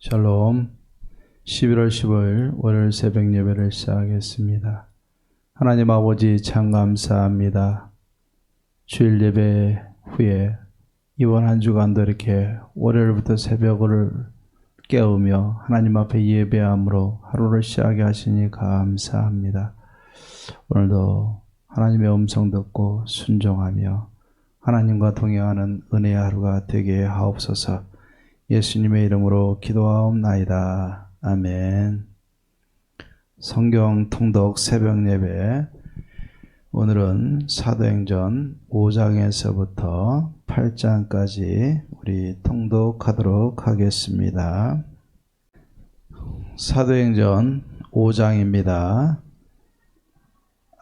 샬롬. 11월 15일 월요일 새벽 예배를 시작하겠습니다. 하나님 아버지 참 감사합니다. 주일 예배 후에 이번 한 주간도 이렇게 월요일부터 새벽을 깨우며 하나님 앞에 예배함으로 하루를 시작하게 하시니 감사합니다. 오늘도 하나님의 음성 듣고 순종하며 하나님과 동행하는 은혜의 하루가 되게 하옵소서. 예수님의 이름으로 기도하옵나이다. 아멘. 성경 통독 새벽 예배, 오늘은 사도행전 5장에서부터 8장까지 우리 통독하도록 하겠습니다. 사도행전 5장입니다.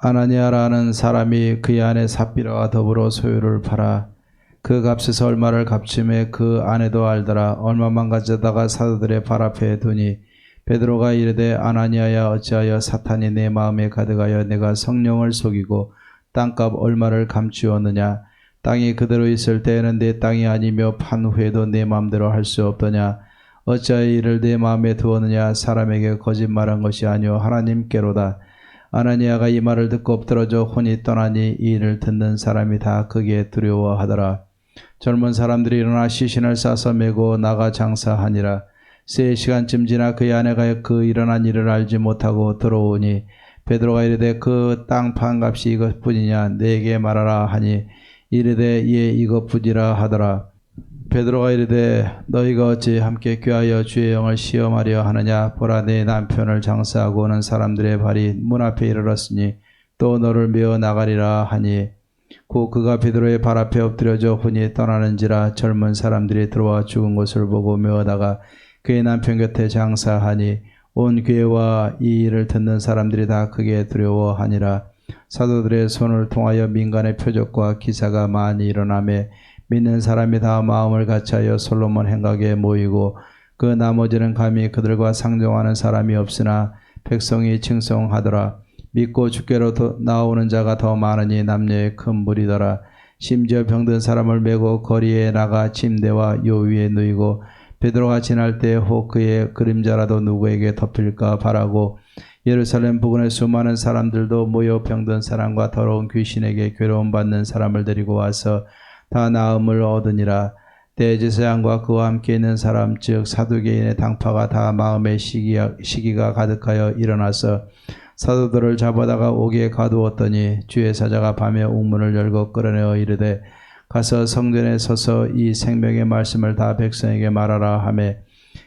아나니아라는 사람이 그의 아내 삽비라와 더불어 소유를 팔아 그 값에서 얼마를 값짐에 그 아내도 알더라. 얼마만 가져다가 사도들의 발 앞에 두니 베드로가 이르되 아나니아야, 어찌하여 사탄이 내 마음에 가득하여 내가 성령을 속이고 땅값 얼마를 감추었느냐. 땅이 그대로 있을 때에는 내 땅이 아니며 판 후에도 내 마음대로 할 수 없더냐. 어찌하여 이를 내 마음에 두었느냐. 사람에게 거짓말한 것이 아니오 하나님께로다. 아나니아가 이 말을 듣고 엎드러져 혼이 떠나니 이 일을 듣는 사람이 다 크게 두려워하더라. 젊은 사람들이 일어나 시신을 싸서 메고 나가 장사하니라. 3시간쯤 지나 그의 아내가 그 일어난 일을 알지 못하고 들어오니 베드로가 이르되 그 땅 판값이 이것뿐이냐. 내게 말하라 하니 이르되 예, 이것뿐이라 하더라. 베드로가 이르되 너희가 어찌 함께 꾀하여 주의 영을 시험하려 하느냐. 보라, 내 남편을 장사하고 오는 사람들의 발이 문 앞에 이르렀으니 또 너를 메어 나가리라 하니 곧 그가 베드로의 발 앞에 엎드려져 혼이 떠나는지라. 젊은 사람들이 들어와 죽은 것을 보고 메어다가 그의 남편 곁에 장사하니 온 교회와 이 일을 듣는 사람들이 다 크게 두려워하니라. 사도들의 손을 통하여 민간의 표적과 기사가 많이 일어나매 믿는 사람이 다 마음을 같이하여 솔로몬 행각에 모이고 그 나머지는 감히 그들과 상종하는 사람이 없으나 백성이 칭송하더라. 믿고 주께로 나오는 자가 더 많으니 남녀의 큰 무리더라. 심지어 병든 사람을 메고 거리에 나가 침대와 요 위에 누이고 베드로가 지날 때 혹 그의 그림자라도 누구에게 덮일까 바라고 예루살렘 부근의 수많은 사람들도 모여 병든 사람과 더러운 귀신에게 괴로움받는 사람을 데리고 와서 다 나음을 얻으니라. 대제사장과 그와 함께 있는 사람 즉 사두개인의 당파가 다 마음의 시기가 가득하여 일어나서 사도들을 잡아다가 옥에 가두었더니 주의 사자가 밤에 옥문을 열고 끌어내어 이르되 가서 성전에 서서 이 생명의 말씀을 다 백성에게 말하라 하매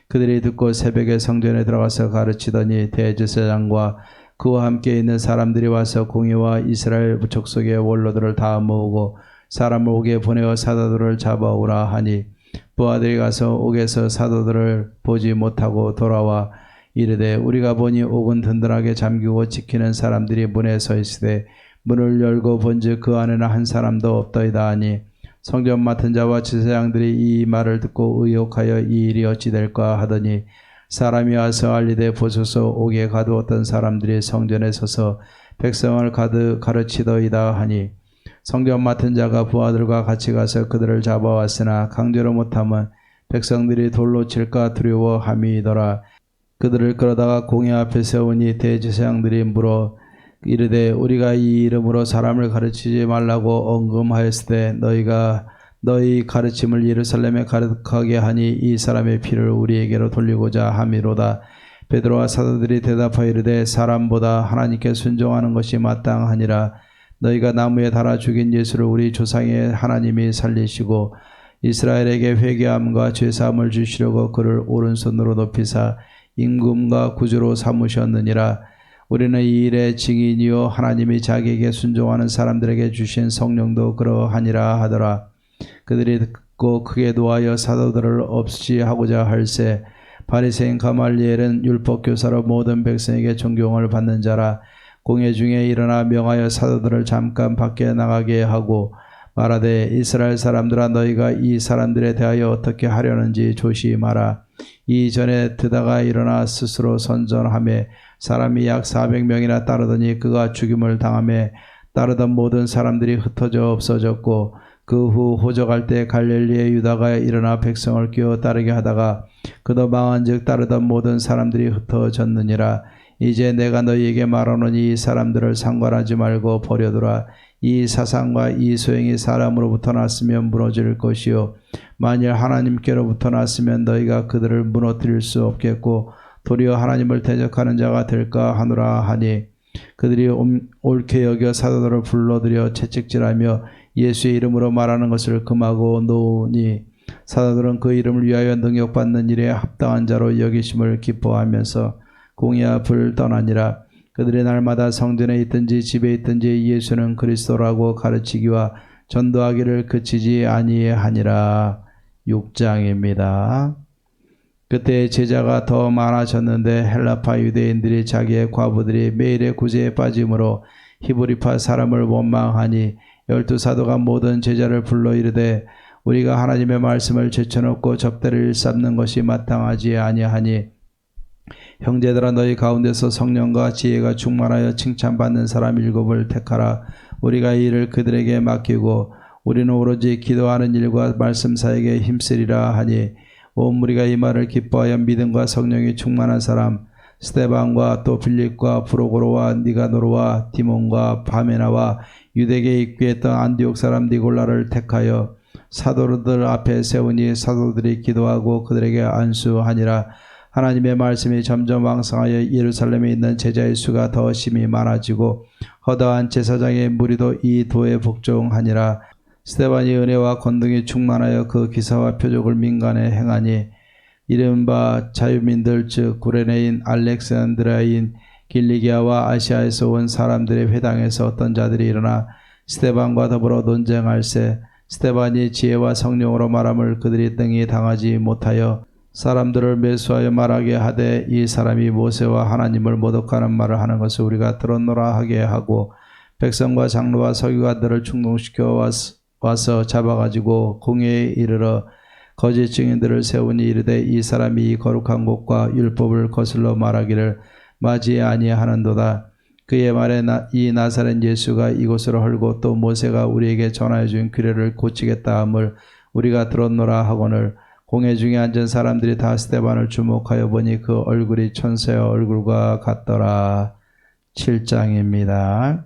그들이 듣고 새벽에 성전에 들어가서 가르치더니 대제사장과 그와 함께 있는 사람들이 와서 공의와 이스라엘 족속의 원로들을 다 모으고 사람을 옥에 보내어 사도들을 잡아오라 하니 부하들이 가서 옥에서 사도들을 보지 못하고 돌아와 이르되 우리가 보니 옥은 든든하게 잠기고 지키는 사람들이 문에 서 있으되 문을 열고 본즉 그 안에는 한 사람도 없더이다 하니 성전 맡은 자와 제사장들이 이 말을 듣고 의혹하여 이 일이 어찌 될까 하더니 사람이 와서 알리되 보소서, 옥에 가두었던 사람들이 성전에 서서 백성을 가르치더이다 하니 성전 맡은 자가 부하들과 같이 가서 그들을 잡아왔으나 강제로 못하면 백성들이 돌로 칠까 두려워함이더라. 그들을 끌어다가 공회 앞에 세우니 대제사장들이 물어 이르되 우리가 이 이름으로 사람을 가르치지 말라고 언금하였으되 너희가 너희 가르침을 예루살렘에 가득하게 하니 이 사람의 피를 우리에게로 돌리고자 함이로다. 베드로와 사도들이 대답하여 이르되 사람보다 하나님께 순종하는 것이 마땅하니라. 너희가 나무에 달아 죽인 예수를 우리 조상의 하나님이 살리시고 이스라엘에게 회개함과 죄사함을 주시려고 그를 오른손으로 높이사 임금과 구주로 삼으셨느니라. 우리는 이 일의 증인이요 하나님이 자기에게 순종하는 사람들에게 주신 성령도 그러하니라 하더라. 그들이 듣고 크게 노하여 사도들을 없이하고자 할세 바리새인 가말리엘은 율법교사로 모든 백성에게 존경을 받는 자라. 공회 중에 일어나 명하여 사도들을 잠깐 밖에 나가게 하고 말하되 이스라엘 사람들아, 너희가 이 사람들에 대하여 어떻게 하려는지 조심하라. 이전에 드다가 일어나 스스로 선전하며 사람이 약 400명이나 따르더니 그가 죽임을 당하며 따르던 모든 사람들이 흩어져 없어졌고 그 후 호적할 때 갈릴리의 유다가 일어나 백성을 끼어 따르게 하다가 그도 망한즉 따르던 모든 사람들이 흩어졌느니라. 이제 내가 너희에게 말하노니 이 사람들을 상관하지 말고 버려두라. 이 사상과 이 소행이 사람으로부터 났으면 무너질 것이요 만일 하나님께로부터 났으면 너희가 그들을 무너뜨릴 수 없겠고 도리어 하나님을 대적하는 자가 될까 하노라 하니 그들이 옳게 여겨 사도들을 불러들여 채찍질하며 예수의 이름으로 말하는 것을 금하고 놓으니 사도들은 그 이름을 위하여 능력받는 일에 합당한 자로 여기심을 기뻐하면서 공의 앞을 떠나니라. 그들이 날마다 성전에 있든지 집에 있든지 예수는 그리스도라고 가르치기와 전도하기를 그치지 아니하니라. 6장입니다. 그때 제자가 더 많아졌는데 헬라파 유대인들이 자기의 과부들이 매일의 구제에 빠짐으로 히브리파 사람을 원망하니 12사도가 모든 제자를 불러 이르되 우리가 하나님의 말씀을 제쳐놓고 접대를 일삼는 것이 마땅하지 아니하니 형제들아 너희 가운데서 성령과 지혜가 충만하여 칭찬받는 사람 7을 택하라. 우리가 이 일을 그들에게 맡기고 우리는 오로지 기도하는 일과 말씀 사역에 힘쓰리라 하니 온 무리가 이 말을 기뻐하여 믿음과 성령이 충만한 사람 스데반과 또 빌립과 브로고로와 니가노르와 디몬과 바메나와 유대계에 입교했던 안디옥 사람 니골라를 택하여 사도들 앞에 세우니 사도들이 기도하고 그들에게 안수하니라. 하나님의 말씀이 점점 왕성하여 예루살렘에 있는 제자의 수가 더 심히 많아지고 허다한 제사장의 무리도 이 도에 복종하니라. 스데반이 은혜와 권능이 충만하여 그 기사와 표적을 민간에 행하니 이른바 자유민들 즉 구레네인 알렉산드라인 길리기아와 아시아에서 온 사람들의 회당에서 어떤 자들이 일어나 스데반과 더불어 논쟁할세 스데반이 지혜와 성령으로 말함을 그들이 등이 당하지 못하여 사람들을 매수하여 말하게 하되 이 사람이 모세와 하나님을 모독하는 말을 하는 것을 우리가 들었노라 하게 하고 백성과 장로와 서기관들을 충동시켜 와서 잡아가지고 공회에 이르러 거짓 증인들을 세우니 이르되 이 사람이 이 거룩한 곳과 율법을 거슬러 말하기를 맞이 아니하는도다. 그의 말에 이 나사렛 예수가 이곳으로 헐고 또 모세가 우리에게 전하여 준 규례를 고치겠다 함을 우리가 들었노라 하거늘 공회 중에 앉은 사람들이 다 스데반을 주목하여 보니 그 얼굴이 천사의 얼굴과 같더라. 7장입니다.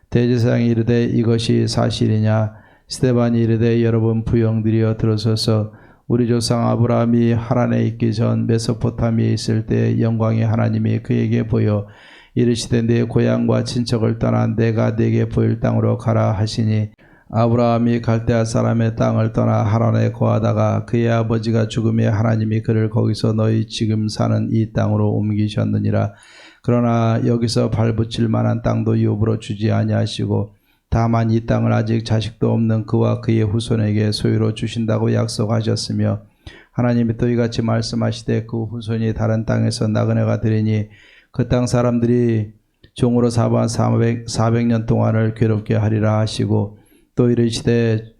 대제사장이 이르되 이것이 사실이냐? 스데반이 이르되 여러분 부형들이여 들으소서. 우리 조상 아브라함이 하란에 있기 전 메소포타미에 있을 때 영광의 하나님이 그에게 보여 이르시되 내 고향과 친척을 떠나 내가 네게 보일 땅으로 가라 하시니 아브라함이 갈대아 사람의 땅을 떠나 하란에 거하다가 그의 아버지가 죽음에 하나님이 그를 거기서 너희 지금 사는 이 땅으로 옮기셨느니라. 그러나 여기서 발붙일 만한 땅도 욥으로 주지 아니하시고 다만 이 땅을 아직 자식도 없는 그와 그의 후손에게 소유로 주신다고 약속하셨으며 하나님이 또 이같이 말씀하시되 그 후손이 다른 땅에서 나그네가 되리니 그 땅 사람들이 종으로 삼아 400년 동안을 괴롭게 하리라 하시고 또 이르시되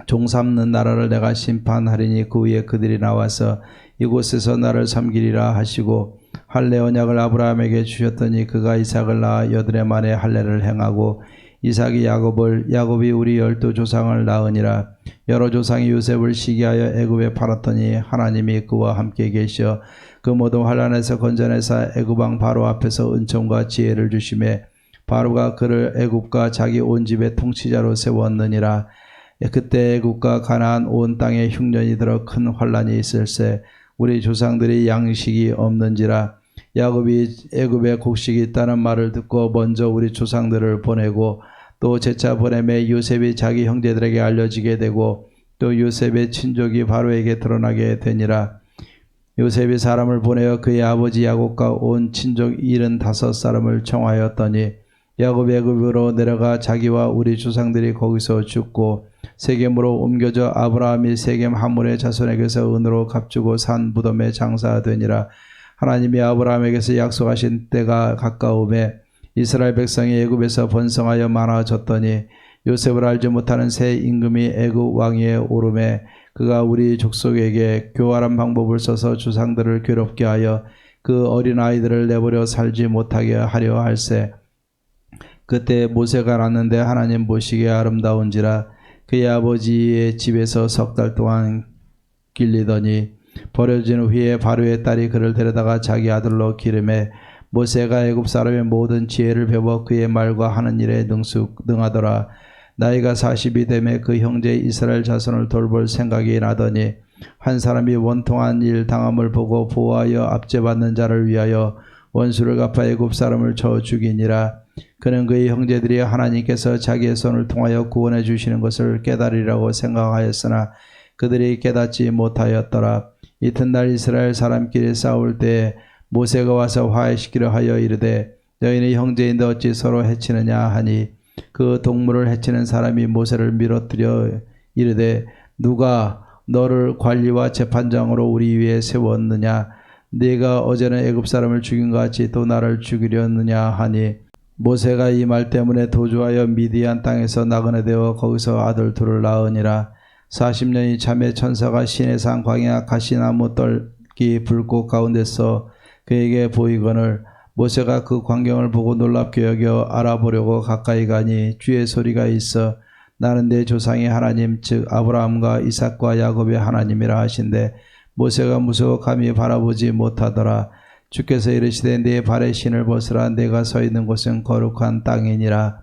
종 삼는 나라를 내가 심판하리니 그 위에 그들이 나와서 이곳에서 나를 섬기리라 하시고 할례 언약을 아브라함에게 주셨더니 그가 이삭을 낳아 여드레 만에 할례를 행하고 이삭이 야곱이 우리 12조상을 낳으니라. 여러 조상이 요셉을 시기하여 애굽에 팔았더니 하나님이 그와 함께 계셔 그 모든 환난에서 건져내사 애굽 왕 바로 앞에서 은총과 지혜를 주시매 바로가 그를 애굽과 자기 온 집의 통치자로 세웠느니라. 그때 애굽과 가나안 온 땅에 흉년이 들어 큰 환난이 있을세 우리 조상들이 양식이 없는지라. 야곱이 애굽에 곡식이 있다는 말을 듣고 먼저 우리 조상들을 보내고 또 재차 보내매 요셉이 자기 형제들에게 알려지게 되고 또 요셉의 친족이 바로에게 드러나게 되니라. 요셉이 사람을 보내어 그의 아버지 야곱과 온 친족 75사람을 청하였더니 야곱이 애굽으로 내려가 자기와 우리 조상들이 거기서 죽고 세겜으로 옮겨져 아브라함이 세겜 하물의 자손에게서 은으로 값주고 산 무덤에 장사되니라. 하나님이 아브라함에게서 약속하신 때가 가까우매 이스라엘 백성이 애굽에서 번성하여 많아졌더니 요셉을 알지 못하는 새 임금이 애굽 왕위에 오르매 그가 우리 족속에게 교활한 방법을 써서 조상들을 괴롭게 하여 그 어린 아이들을 내버려 살지 못하게 하려 할세. 그때 모세가 났는데 하나님 보시기에 아름다운지라. 그의 아버지의 집에서 3달 동안 길리더니 버려진 후에 바로의 딸이 그를 데려다가 자기 아들로 기르매 모세가 애굽 사람의 모든 지혜를 배워 그의 말과 하는 일에 능하더라. 나이가 40이 되매 그 형제 이스라엘 자손을 돌볼 생각이 나더니 한 사람이 원통한 일 당함을 보고 보호하여 압제받는 자를 위하여 원수를 갚아 애굽 사람을 쳐 죽이니라. 그는 그의 형제들이 하나님께서 자기의 손을 통하여 구원해 주시는 것을 깨달으리라고 생각하였으나 그들이 깨닫지 못하였더라. 이튿날 이스라엘 사람끼리 싸울 때에 모세가 와서 화해시키려 하여 이르되 너희는 형제인데 어찌 서로 해치느냐 하니 그 동물을 해치는 사람이 모세를 밀어뜨려 이르되 누가 너를 관리와 재판장으로 우리 위에 세웠느냐? 네가 어제는 애굽 사람을 죽인 것 같이 또 나를 죽이려느냐 하니 모세가 이 말 때문에 도주하여 미디안 땅에서 나그네 되어 거기서 아들 둘을 낳으니라. 40년이 참에 천사가 시내산 광야 가시나무 떨기 불꽃 가운데서 그에게 보이거늘 모세가 그 광경을 보고 놀랍게 여겨 알아보려고 가까이 가니 주의 소리가 있어 나는 내 조상의 하나님 즉 아브라함과 이삭과 야곱의 하나님이라 하신대 모세가 무서워 감히 바라보지 못하더라. 주께서 이르시되 내 발의 신을 벗으라. 내가 서 있는 곳은 거룩한 땅이니라.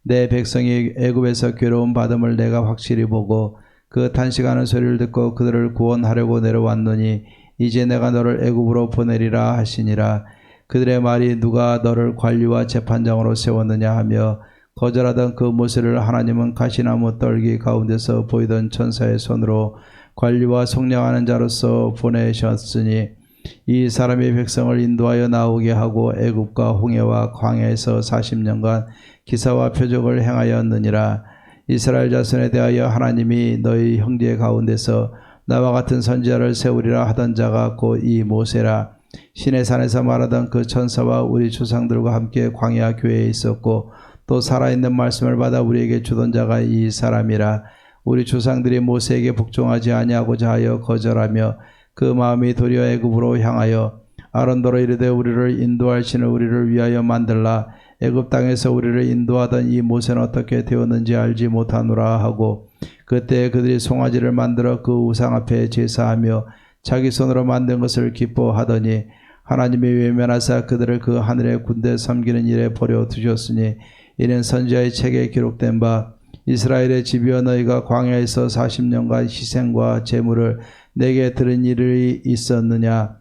내 백성이 애굽에서 괴로움 받음을 내가 확실히 보고 그 탄식하는 소리를 듣고 그들을 구원하려고 내려왔노니 이제 내가 너를 애굽으로 보내리라 하시니라. 그들의 말이 누가 너를 관리와 재판장으로 세웠느냐 하며 거절하던 그 모세를 하나님은 가시나무 떨기 가운데서 보이던 천사의 손으로 관리와 속량하는 자로서 보내셨으니 이 사람이 백성을 인도하여 나오게 하고 애굽과 홍해와 광야에서 40년간 기사와 표적을 행하였느니라. 이스라엘 자손에 대하여 하나님이 너희 형제 가운데서 나와 같은 선지자를 세우리라 하던 자가 곧 이 모세라. 시내산에서 말하던 그 천사와 우리 조상들과 함께 광야 교회에 있었고 또 살아있는 말씀을 받아 우리에게 주던 자가 이 사람이라. 우리 조상들이 모세에게 복종하지 아니하고자 하여 거절하며 그 마음이 도리어 애굽으로 향하여 아론더러 이르되 우리를 인도할 신을 우리를 위하여 만들라. 애굽 땅에서 우리를 인도하던 이 모세는 어떻게 되었는지 알지 못하노라 하고 그때 그들이 송아지를 만들어 그 우상 앞에 제사하며 자기 손으로 만든 것을 기뻐하더니 하나님이 외면하사 그들을 그 하늘의 군대 섬기는 일에 버려 두셨으니 이는 선지자의 책에 기록된 바 이스라엘의 집이여 너희가 광야에서 40년간 희생과 제물을 내게 들은 일이 있었느냐.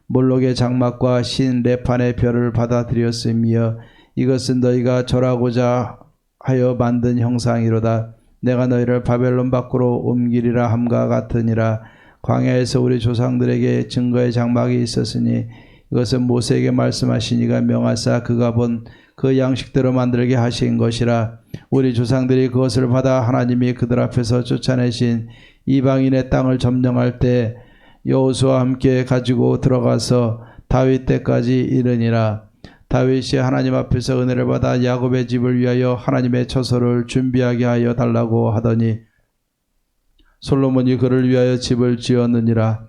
몰록의 장막과 신 레판의 별을 받아들였으며 이것은 너희가 절하고자 하여 만든 형상이로다. 내가 너희를 바벨론 밖으로 옮기리라 함과 같으니라. 광야에서 우리 조상들에게 증거의 장막이 있었으니 이것은 모세에게 말씀하신 이가 명하사 그가 본 그 양식대로 만들게 하신 것이라. 우리 조상들이 그것을 받아 하나님이 그들 앞에서 쫓아내신 이방인의 땅을 점령할 때 여호수아와 함께 가지고 들어가서 다윗 때까지 이르니라. 다윗이 하나님 앞에서 은혜를 받아 야곱의 집을 위하여 하나님의 처소를 준비하게 하여 달라고 하더니 솔로몬이 그를 위하여 집을 지었느니라.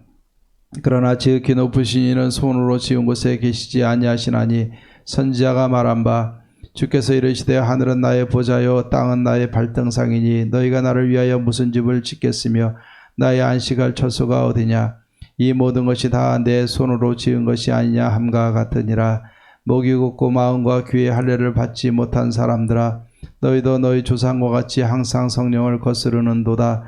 그러나 지극히 높으신 이는 손으로 지은 곳에 계시지 아니하시나니 선지자가 말한 바 주께서 이르시되 하늘은 나의 보좌요 땅은 나의 발등상이니 너희가 나를 위하여 무슨 집을 짓겠으며 나의 안식할 처소가 어디냐. 이 모든 것이 다 내 손으로 지은 것이 아니냐 함과 같으니라. 목이 굳고 마음과 귀의 할례를 받지 못한 사람들아 너희도 너희 조상과 같이 항상 성령을 거스르는도다.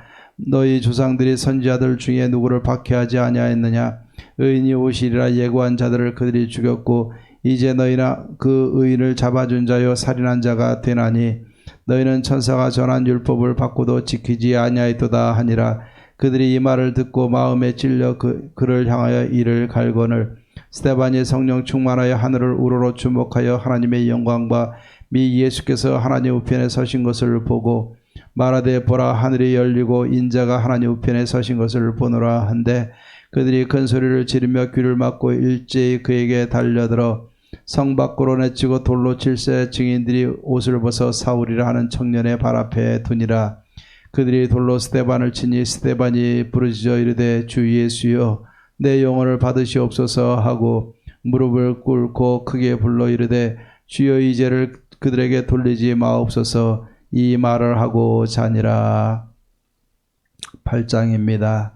너희 조상들이 선지자들 중에 누구를 박해하지 아니하였느냐. 의인이 오시리라 예고한 자들을 그들이 죽였고 이제 너희나 그 의인을 잡아준 자여 살인한 자가 되나니 너희는 천사가 전한 율법을 받고도 지키지 아니하였도다 하니라. 그들이 이 말을 듣고 마음에 찔려 그를 향하여 이를 갈거늘 스데반이 성령 충만하여 하늘을 우러러 주목하여 하나님의 영광과 미 예수께서 하나님 우편에 서신 것을 보고 말하되 보라 하늘이 열리고 인자가 하나님 우편에 서신 것을 보노라 한데 그들이 큰 소리를 지르며 귀를 막고 일제히 그에게 달려들어 성 밖으로 내치고 돌로 칠세 증인들이 옷을 벗어 사울이라 하는 청년의 발 앞에 두니라. 그들이 돌로 스데반을 치니 스데반이 부르짖어 이르되 주 예수여 내 영혼을 받으시옵소서 하고 무릎을 꿇고 크게 불러 이르되 주여 이 죄를 그들에게 돌리지 마옵소서. 이 말을 하고 자니라. 8장입니다.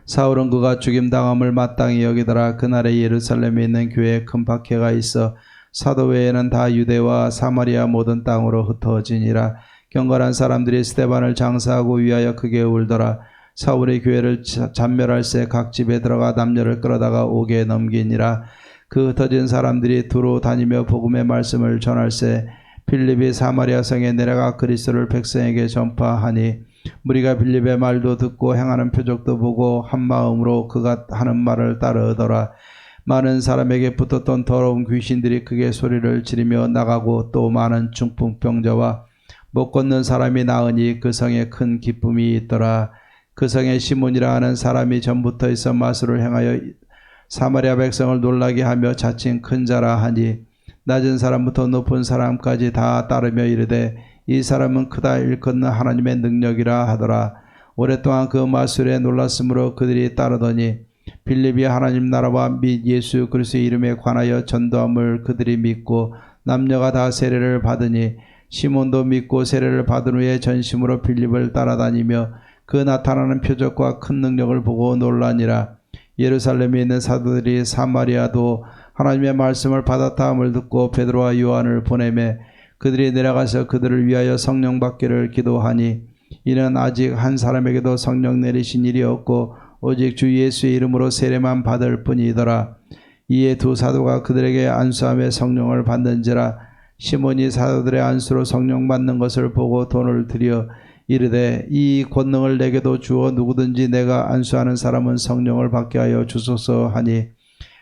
사울은 그가 죽임당함을 마땅히 여기더라. 그날에 예루살렘에 있는 교회에 큰 박해가 있어 사도 외에는 다 유대와 사마리아 모든 땅으로 흩어지니라. 경건한 사람들이 스데반을 장사하고 위하여 크게 울더라. 사울의 교회를 잔멸할새 각 집에 들어가 남녀를 끌어다가 옥에 넘기니라. 그 흩어진 사람들이 두루 다니며 복음의 말씀을 전할새 빌립이 사마리아 성에 내려가 그리스도를 백성에게 전파하니 무리가 빌립의 말도 듣고 행하는 표적도 보고 한 마음으로 그가 하는 말을 따르더라. 많은 사람에게 붙었던 더러운 귀신들이 크게 소리를 지르며 나가고 또 많은 중풍병자와 못 걷는 사람이 나으니 그 성에 큰 기쁨이 있더라. 그 성에 시몬이라 하는 사람이 전부터 있어 마술을 행하여 사마리아 백성을 놀라게 하며 자칭 큰 자라 하니 낮은 사람부터 높은 사람까지 다 따르며 이르되 이 사람은 크다 일컫는 하나님의 능력이라 하더라. 오랫동안 그 마술에 놀랐으므로 그들이 따르더니 빌립이 하나님 나라와 및 예수 그리스도의 이름에 관하여 전도함을 그들이 믿고 남녀가 다 세례를 받으니 시몬도 믿고 세례를 받은 후에 전심으로 빌립을 따라다니며 그 나타나는 표적과 큰 능력을 보고 놀라니라. 예루살렘에 있는 사도들이 사마리아도 하나님의 말씀을 받았다 함을 듣고 베드로와 요한을 보내매 그들이 내려가서 그들을 위하여 성령 받기를 기도하니 이는 아직 한 사람에게도 성령 내리신 일이 없고 오직 주 예수의 이름으로 세례만 받을 뿐이더라. 이에 두 사도가 그들에게 안수함에 성령을 받는지라. 시몬이 사도들의 안수로 성령 받는 것을 보고 돈을 들여 이르되 이 권능을 내게도 주어 누구든지 내가 안수하는 사람은 성령을 받게 하여 주소서 하니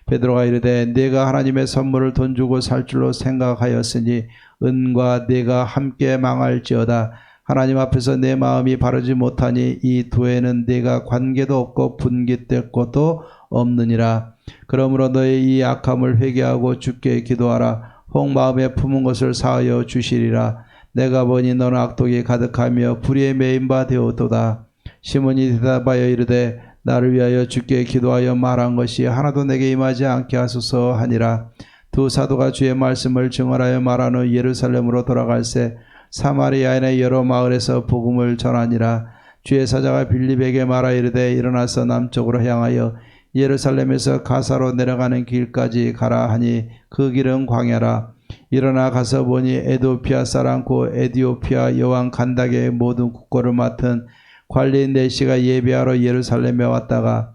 베드로가 이르되 내가 하나님의 선물을 돈 주고 살 줄로 생각하였으니 은과 내가 함께 망할지어다. 하나님 앞에서 내 마음이 바르지 못하니 이 두 해는 내가 관계도 없고 분깃될 것도 없느니라. 그러므로 너의 이 악함을 회개하고 주께 기도하라. 혹 마음에 품은 것을 사하여 주시리라. 내가 보니 너는 악독이 가득하며 불의에 매인 바 되었도다. 시몬이 대답하여 이르되 나를 위하여 주께 기도하여 말한 것이 하나도 내게 임하지 않게 하소서 하니라. 두 사도가 주의 말씀을 증언하여 말한 후 예루살렘으로 돌아갈새 사마리아인의 여러 마을에서 복음을 전하니라. 주의 사자가 빌립에게 말하 이르되 일어나서 남쪽으로 향하여 예루살렘에서 가사로 내려가는 길까지 가라 하니 그 길은 광야라. 일어나 가서 보니 에도피아 사람 고 에디오피아 여왕 간닥의 모든 국고를 맡은 관리인 네시가 예배하러 예루살렘에 왔다가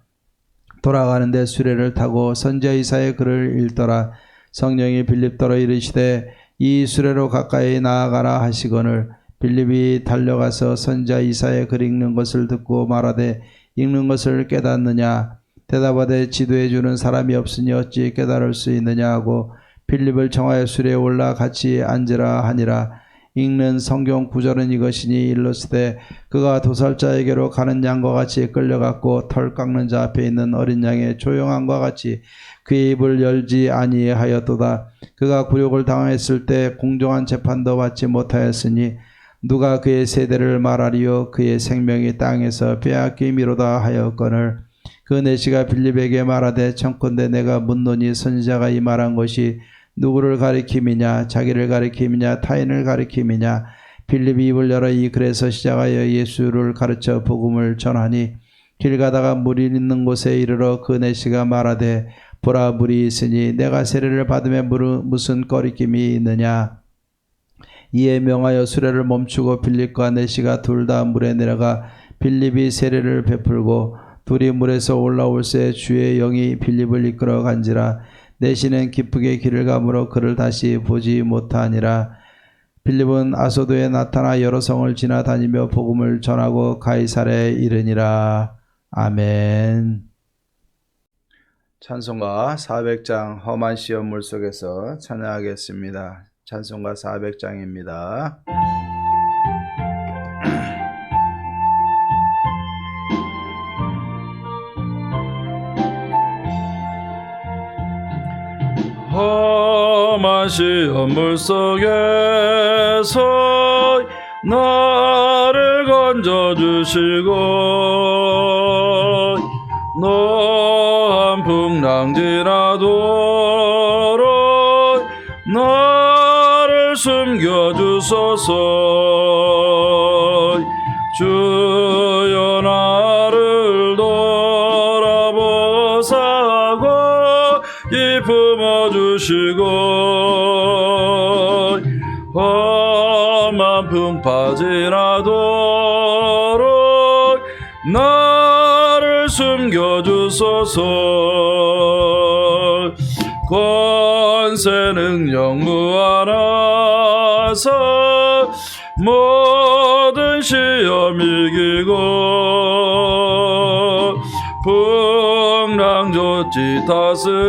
돌아가는데 수레를 타고 선지자 이사야의 글을 읽더라. 성령이 빌립더러 이르시되 이 수레로 가까이 나아가라 하시거늘 빌립이 달려가서 선지자 이사야의 글 읽는 것을 듣고 말하되 읽는 것을 깨닫느냐. 대답하되 지도해 주는 사람이 없으니 어찌 깨달을 수 있느냐 하고 빌립을 청하여 수레에 올라 같이 앉으라 하니라. 읽는 성경 구절은 이것이니 일러스되 그가 도살자에게로 가는 양과 같이 끌려갔고 털 깎는 자 앞에 있는 어린 양의 조용함과 같이 그의 입을 열지 아니하였도다. 그가 굴욕을 당했을 때 공정한 재판도 받지 못하였으니 누가 그의 세대를 말하리요. 그의 생명이 땅에서 빼앗김이로다 하였거늘 그 네시가 빌립에게 말하되 청컨대 내가 묻노니 선지자가 이 말한 것이 누구를 가리킴이냐 자기를 가리킴이냐 타인을 가리킴이냐. 빌립이 입을 열어 이 글에서 시작하여 예수를 가르쳐 복음을 전하니 길 가다가 물이 있는 곳에 이르러 그 네시가 말하되 보라 물이 있으니 내가 세례를 받으면 무슨 거리낌이 있느냐. 이에 명하여 수레를 멈추고 빌립과 네시가 둘 다 물에 내려가 빌립이 세례를 베풀고 둘이 물에서 올라올새 주의 영이 빌립을 이끌어 간지라. 네시는 기쁘게 길을 가므로 그를 다시 보지 못하니라. 빌립은 아소도에 나타나 여러 성을 지나다니며 복음을 전하고 가이사랴에 이르니라. 아멘. 찬송가 400장 험한 시험 물속에서 찬양하겠습니다. 찬송가 400장입니다. 험한 시험 물속에서 나를 건져주시고 노한 풍랑 지나도록 나를 숨겨주소서. 주시고 험한 풍파지라도록 나를 숨겨주소서. 권세 능력 무한하사 모든 시험 이기고 풍랑 좋지 다스리네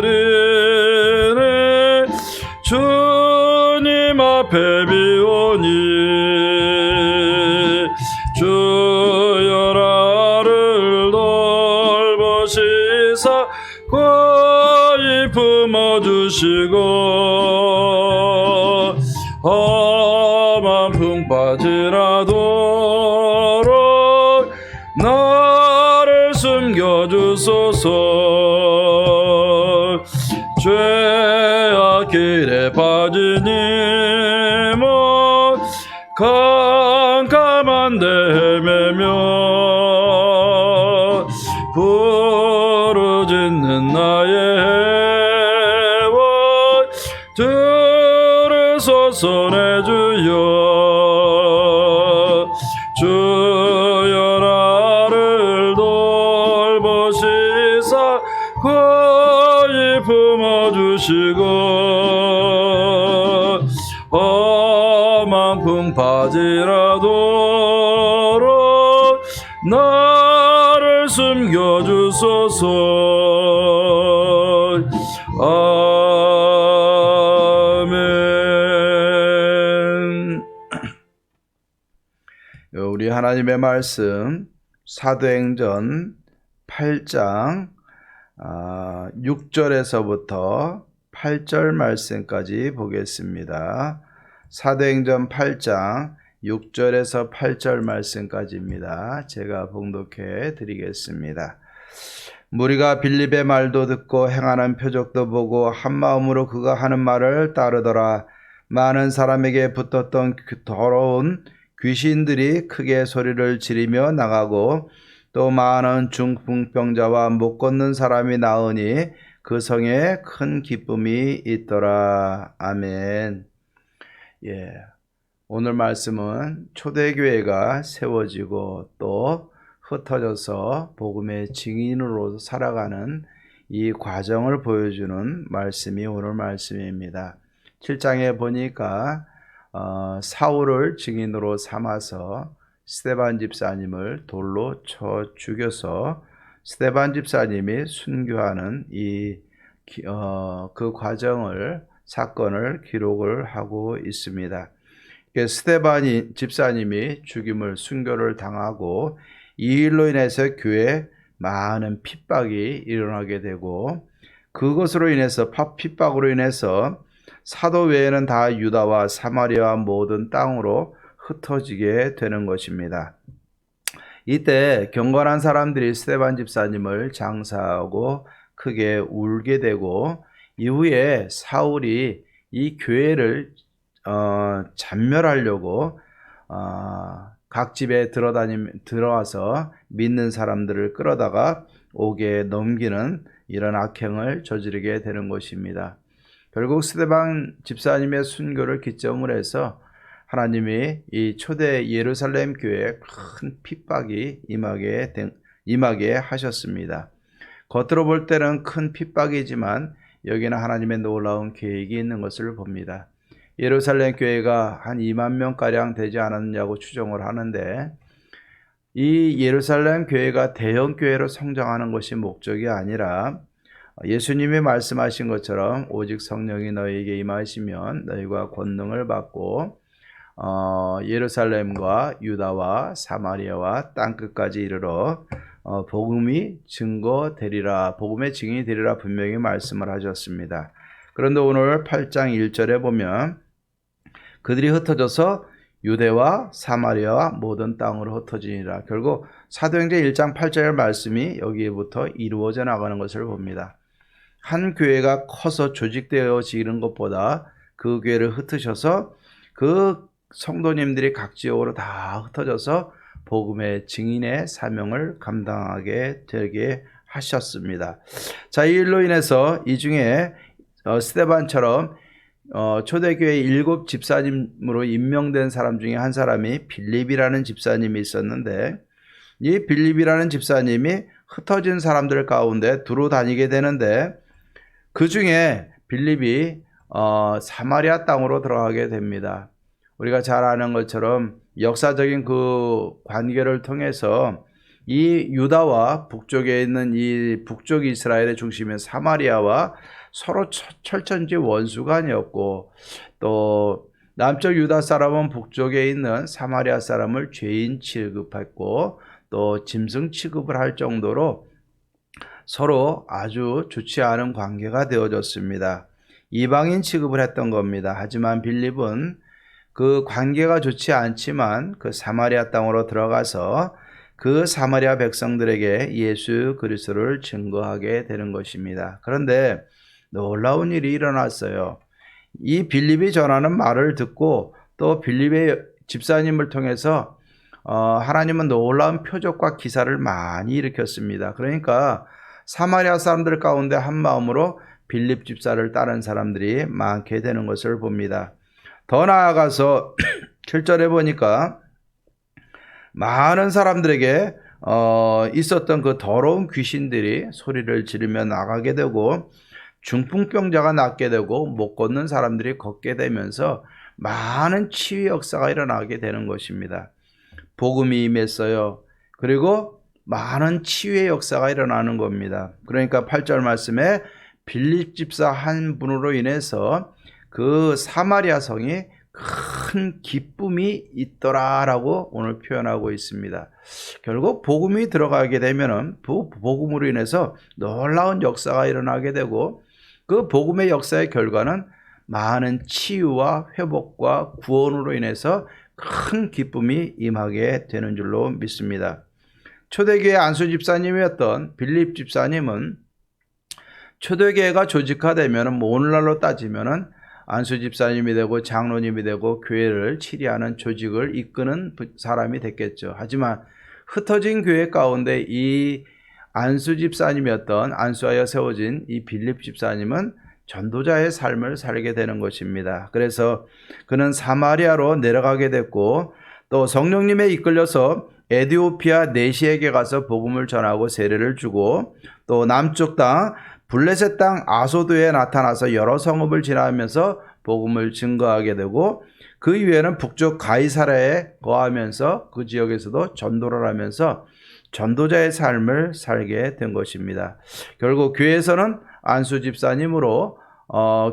주님 앞에 비오니 주여 나를 돌보시사 고이 품어주시고 험한 풍파지라도록 나를 숨겨주소서. 죄악 길에 빠지니 뭐 캄캄한 데 헤매며 부르짖는 나의 해원 들으소서 내 주여. 주여 나를 돌보시사 고이 품어주시고 험한 풍파지라도록 나를 숨겨주소서. 아멘. 우리 하나님의 말씀 사도행전 8장 6절에서부터 8절 말씀까지 보겠습니다. 사도행전 8장 6절에서 8절 말씀까지입니다. 제가 봉독해 드리겠습니다. 무리가 빌립의 말도 듣고 행하는 표적도 보고 한 마음으로 그가 하는 말을 따르더라. 많은 사람에게 붙었던 더러운 귀신들이 크게 소리를 지르며 나가고 또 많은 중풍병자와 못 걷는 사람이 나으니 그 성에 큰 기쁨이 있더라. 아멘. 오늘 말씀은 초대교회가 세워지고 또 흩어져서 복음의 증인으로 살아가는 이 과정을 보여주는 말씀이 오늘 말씀입니다. 7장에 보니까 사울을 증인으로 삼아서 스데반 집사님을 돌로 쳐 죽여서 스데반 집사님이 순교하는 그 과정을 사건을 기록을 하고 있습니다. 스데반 집사님이 죽임을 순교를 당하고 이 일로 인해서 교회에 많은 핍박이 일어나게 되고 그것으로 인해서 핍박으로 인해서 사도 외에는 다 유다와 사마리아 모든 땅으로 흩어지게 되는 것입니다. 이때 경건한 사람들이 스데반 집사님을 장사하고 크게 울게 되고 이후에 사울이 이 교회를 잔멸하려고 각 집에 들어와서 믿는 사람들을 끌어다가 옥에 넘기는 이런 악행을 저지르게 되는 것입니다. 결국 스데반 집사님의 순교를 기점으로 해서 하나님이 이 초대 예루살렘 교회에 큰 핍박이 임하게 하셨습니다. 겉으로 볼 때는 큰 핍박이지만 여기는 하나님의 놀라운 계획이 있는 것을 봅니다. 예루살렘 교회가 한 2만 명가량 되지 않았느냐고 추정을 하는데 이 예루살렘 교회가 대형 교회로 성장하는 것이 목적이 아니라 예수님이 말씀하신 것처럼 오직 성령이 너희에게 임하시면 너희가 권능을 받고 예루살렘과 유다와 사마리아와 땅끝까지 이르러 복음이 증거되리라, 복음의 증인이 되리라 분명히 말씀을 하셨습니다. 그런데 오늘 8장 1절에 보면 그들이 흩어져서 유대와 사마리아와 모든 땅으로 흩어지니라. 결국 사도행전 1장 8절의 말씀이 여기부터 이루어져 나가는 것을 봅니다. 한 교회가 커서 조직되어지는 것보다 그 교회를 흩으셔서 그 성도님들이 각 지역으로 다 흩어져서 복음의 증인의 사명을 감당하게 되게 하셨습니다. 자, 이 일로 인해서 이 중에 스데반처럼 초대교회 7 집사님으로 임명된 사람 중에 한 사람이 빌립이라는 집사님이 있었는데, 이 빌립이라는 집사님이 흩어진 사람들 가운데 두루 다니게 되는데, 그 중에 빌립이 사마리아 땅으로 들어가게 됩니다. 우리가 잘 아는 것처럼 역사적인 그 관계를 통해서 이 유다와 북쪽에 있는 이 북쪽 이스라엘의 중심인 사마리아와 서로 철천지 원수가 아니었고, 또 남쪽 유다 사람은 북쪽에 있는 사마리아 사람을 죄인 취급했고, 또 짐승 취급을 할 정도로 서로 아주 좋지 않은 관계가 되어졌습니다. 이방인 취급을 했던 겁니다. 하지만 빌립은 그 관계가 좋지 않지만 그 사마리아 땅으로 들어가서 그 사마리아 백성들에게 예수 그리스도를 증거하게 되는 것입니다. 그런데 놀라운 일이 일어났어요. 이 빌립이 전하는 말을 듣고 또 빌립의 집사님을 통해서 하나님은 놀라운 표적과 기사를 많이 일으켰습니다. 그러니까 사마리아 사람들 가운데 한 마음으로 빌립 집사를 따른 사람들이 많게 되는 것을 봅니다. 더 나아가서 7절에 보니까 많은 사람들에게 있었던 그 더러운 귀신들이 소리를 지르며 나가게 되고, 중풍병자가 낫게 되고, 못 걷는 사람들이 걷게 되면서 많은 치유 역사가 일어나게 되는 것입니다. 복음이 임했어요. 그리고 많은 치유의 역사가 일어나는 겁니다. 그러니까 8절 말씀에 빌립 집사 한 분으로 인해서 그 사마리아 성이 큰 기쁨이 있더라라고 오늘 표현하고 있습니다. 결국 복음이 들어가게 되면은 복음으로 인해서 놀라운 역사가 일어나게 되고, 그 복음의 역사의 결과는 많은 치유와 회복과 구원으로 인해서 큰 기쁨이 임하게 되는 줄로 믿습니다. 초대교회 안수 집사님이었던 빌립 집사님은 초대교회가 조직화되면 오늘날로 따지면은 안수 집사님이 되고 장로님이 되고 교회를 치리하는 조직을 이끄는 사람이 됐겠죠. 하지만 흩어진 교회 가운데 이 안수 집사님이었던, 안수하여 세워진 이 빌립 집사님은 전도자의 삶을 살게 되는 것입니다. 그래서 그는 사마리아로 내려가게 됐고, 또 성령님에 이끌려서 에디오피아 내시에게 가서 복음을 전하고 세례를 주고, 또 남쪽 땅 블레셋 땅 아소도에 나타나서 여러 성읍을 지나면서 복음을 증거하게 되고, 그 이후에는 북쪽 가이사랴에 거하면서 그 지역에서도 전도를 하면서 전도자의 삶을 살게 된 것입니다. 결국 교회에서는 안수 집사님으로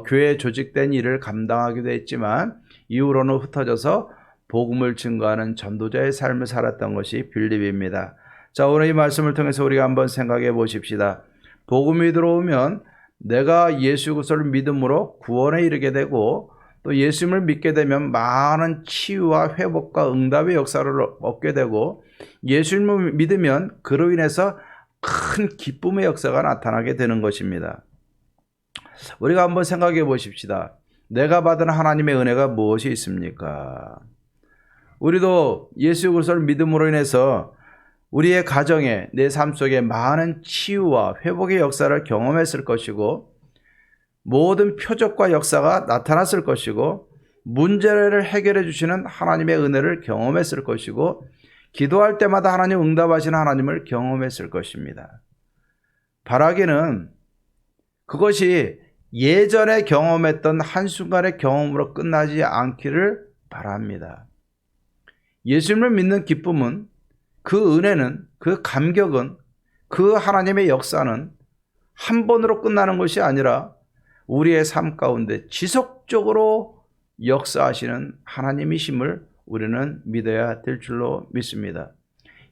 교회 조직된 일을 감당하기도 했지만, 이후로는 흩어져서 복음을 증거하는 전도자의 삶을 살았던 것이 빌립입니다. 자, 오늘 이 말씀을 통해서 우리가 한번 생각해 보십시다. 복음이 들어오면 내가 예수 그리스도를 믿음으로 구원에 이르게 되고, 또 예수님을 믿게 되면 많은 치유와 회복과 응답의 역사를 얻게 되고, 예수님을 믿으면 그로 인해서 큰 기쁨의 역사가 나타나게 되는 것입니다. 우리가 한번 생각해 보십시다. 내가 받은 하나님의 은혜가 무엇이 있습니까? 우리도 예수 그리스도를 믿음으로 인해서 우리의 가정에, 내 삶 속에 많은 치유와 회복의 역사를 경험했을 것이고, 모든 표적과 역사가 나타났을 것이고, 문제를 해결해 주시는 하나님의 은혜를 경험했을 것이고, 기도할 때마다 하나님 응답하시는 하나님을 경험했을 것입니다. 바라기는 그것이 예전에 경험했던 한순간의 경험으로 끝나지 않기를 바랍니다. 예수님을 믿는 기쁨은, 그 은혜는, 그 감격은, 그 하나님의 역사는 한 번으로 끝나는 것이 아니라 우리의 삶 가운데 지속적으로 역사하시는 하나님이심을 우리는 믿어야 될 줄로 믿습니다.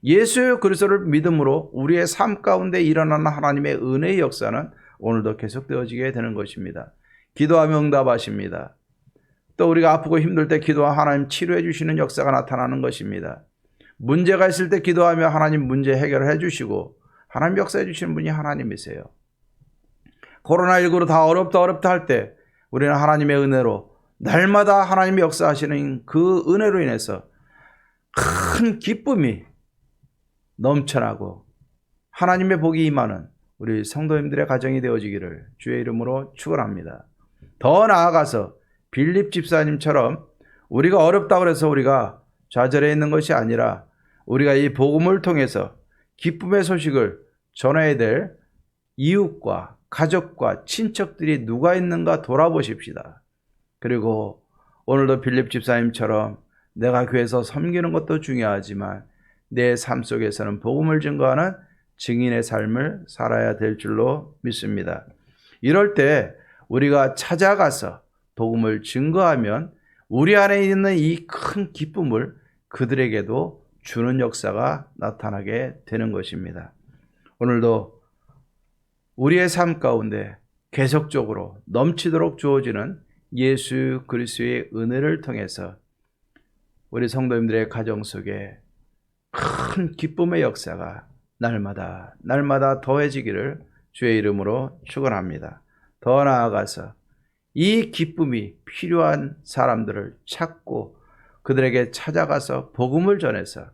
예수 그리스도를 믿음으로 우리의 삶 가운데 일어나는 하나님의 은혜의 역사는 오늘도 계속되어지게 되는 것입니다. 기도하며 응답하십니다. 또 우리가 아프고 힘들 때 기도하면 하나님 치료해 주시는 역사가 나타나는 것입니다. 문제가 있을 때 기도하며 하나님 문제 해결을 해주시고, 하나님 역사해 주시는 분이 하나님이세요. 코로나19로 다 어렵다 할 때 우리는 하나님의 은혜로 날마다 하나님이 역사하시는 그 은혜로 인해서 큰 기쁨이 넘쳐나고 하나님의 복이 임하는 우리 성도님들의 가정이 되어지기를 주의 이름으로 축원합니다. 더 나아가서 빌립 집사님처럼 우리가 어렵다고 해서 우리가 좌절해 있는 것이 아니라 우리가 이 복음을 통해서 기쁨의 소식을 전해야 될 이웃과 가족과 친척들이 누가 있는가 돌아보십시다. 그리고 오늘도 빌립 집사님처럼 내가 교회에서 섬기는 것도 중요하지만 내 삶 속에서는 복음을 증거하는 증인의 삶을 살아야 될 줄로 믿습니다. 이럴 때 우리가 찾아가서 복음을 증거하면 우리 안에 있는 이 큰 기쁨을 그들에게도 주는 역사가 나타나게 되는 것입니다. 오늘도 우리의 삶 가운데 계속적으로 넘치도록 주어지는 예수 그리스도의 은혜를 통해서 우리 성도님들의 가정 속에 큰 기쁨의 역사가 날마다 더해지기를 주의 이름으로 축원합니다. 더 나아가서 이 기쁨이 필요한 사람들을 찾고 그들에게 찾아가서 복음을 전해서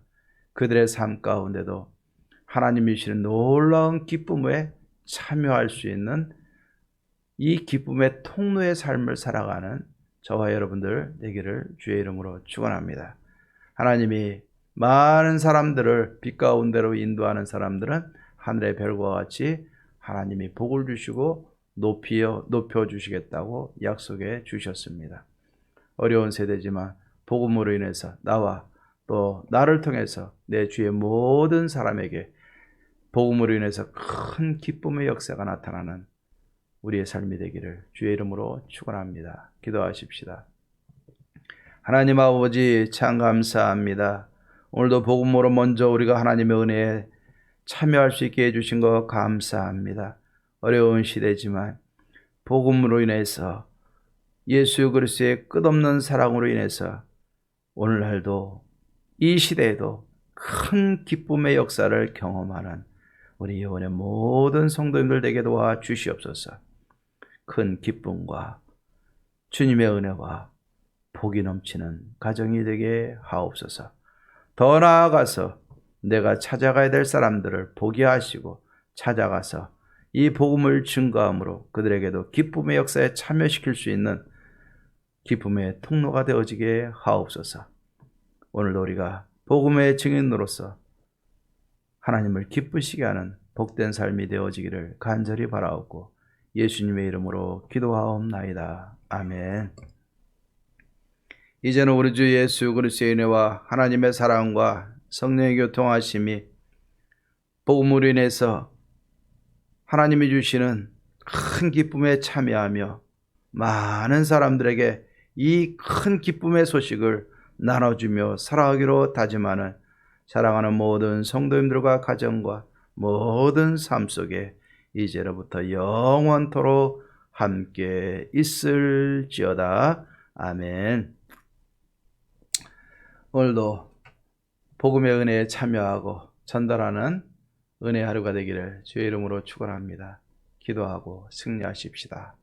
그들의 삶 가운데도 하나님이 주시는 놀라운 기쁨에 참여할 수 있는 이 기쁨의 통로의 삶을 살아가는 저와 여러분들 되기를 주의 이름으로 축원합니다. 하나님이 많은 사람들을 빛 가운데로 인도하는 사람들은 하늘의 별과 같이 하나님이 복을 주시고 높여 주시겠다고 약속해 주셨습니다. 어려운 세대지만 복음으로 인해서 나와 또 나를 통해서 내 주위의 모든 사람에게 복음으로 인해서 큰 기쁨의 역사가 나타나는 우리의 삶이 되기를 주의 이름으로 축원합니다. 기도하십시다. 하나님 아버지 참 감사합니다. 오늘도 복음으로 먼저 우리가 하나님의 은혜에 참여할 수 있게 해주신 것 감사합니다. 어려운 시대지만 복음으로 인해서 예수 그리스도의 끝없는 사랑으로 인해서 오늘날도 이 시대에도 큰 기쁨의 역사를 경험하는 우리 영혼의 모든 성도님들 되게 도와 주시옵소서. 큰 기쁨과 주님의 은혜와 복이 넘치는 가정이 되게 하옵소서. 더 나아가서 내가 찾아가야 될 사람들을 보게 하시고 찾아가서 이 복음을 증거함으로 그들에게도 기쁨의 역사에 참여시킬 수 있는 기쁨의 통로가 되어지게 하옵소서. 오늘도 우리가 복음의 증인으로서 하나님을 기쁘시게 하는 복된 삶이 되어지기를 간절히 바라옵고 예수님의 이름으로 기도하옵나이다. 아멘. 이제는 우리 주 예수 그리스도의 은혜와 하나님의 사랑과 성령의 교통하심이 복음으로 인해서 하나님이 주시는 큰 기쁨에 참여하며 많은 사람들에게 이 큰 기쁨의 소식을 나눠주며 살아가기로 다짐하는 사랑하는 모든 성도님들과 가정과 모든 삶 속에 이제로부터 영원토록 함께 있을지어다. 아멘. 오늘도 복음의 은혜에 참여하고 전달하는 은혜 하루가 되기를 주의 이름으로 축원합니다. 기도하고 승리하십시다.